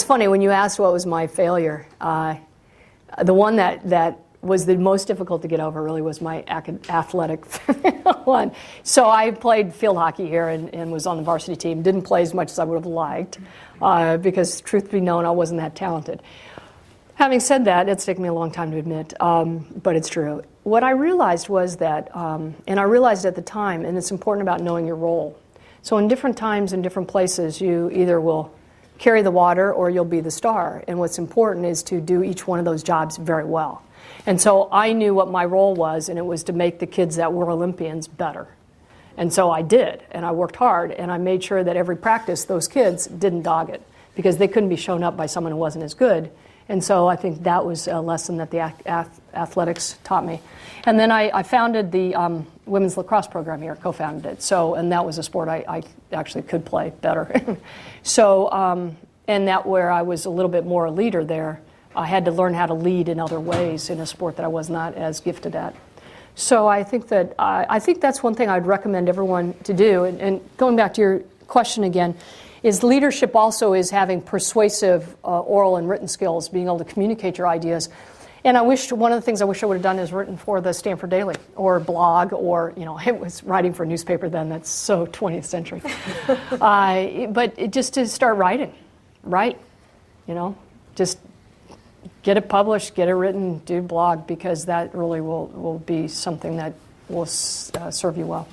It's funny, when you asked what was my failure, the one that was the most difficult to get over really was my athletic one. So I played field hockey here and was on the varsity team. Didn't play as much as I would have liked because, truth be known, I wasn't that talented. Having said that, it's taken me a long time to admit, but it's true. What I realized was that, and I realized at the time, and it's important about knowing your role. So in different times and different places, you either will carry the water or you'll be the star. And what's important is to do each one of those jobs very well. And so I knew what my role was, and it was to make the kids that were Olympians better. And so I did, and I worked hard, and I made sure that every practice, those kids didn't dog it, because they couldn't be shown up by someone who wasn't as good. And so I think that was a lesson that the athletics taught me. And then I founded the women's lacrosse program here, co-founded it. So, and that was a sport I actually could play better. So, and that where I was a little bit more a leader there, I had to learn how to lead in other ways in a sport that I was not as gifted at. So I think that I think that's one thing I'd recommend everyone to do. And going back to your question again, is leadership also is having persuasive oral and written skills, being able to communicate your ideas. And I wish, one of the things I wish I would have done is written for the Stanford Daily or blog, or, you know, I was writing for a newspaper then. That's so 20th century. But just to start writing, write, you know, just get it published, get it written, do blog, because that really will be something that will serve you well.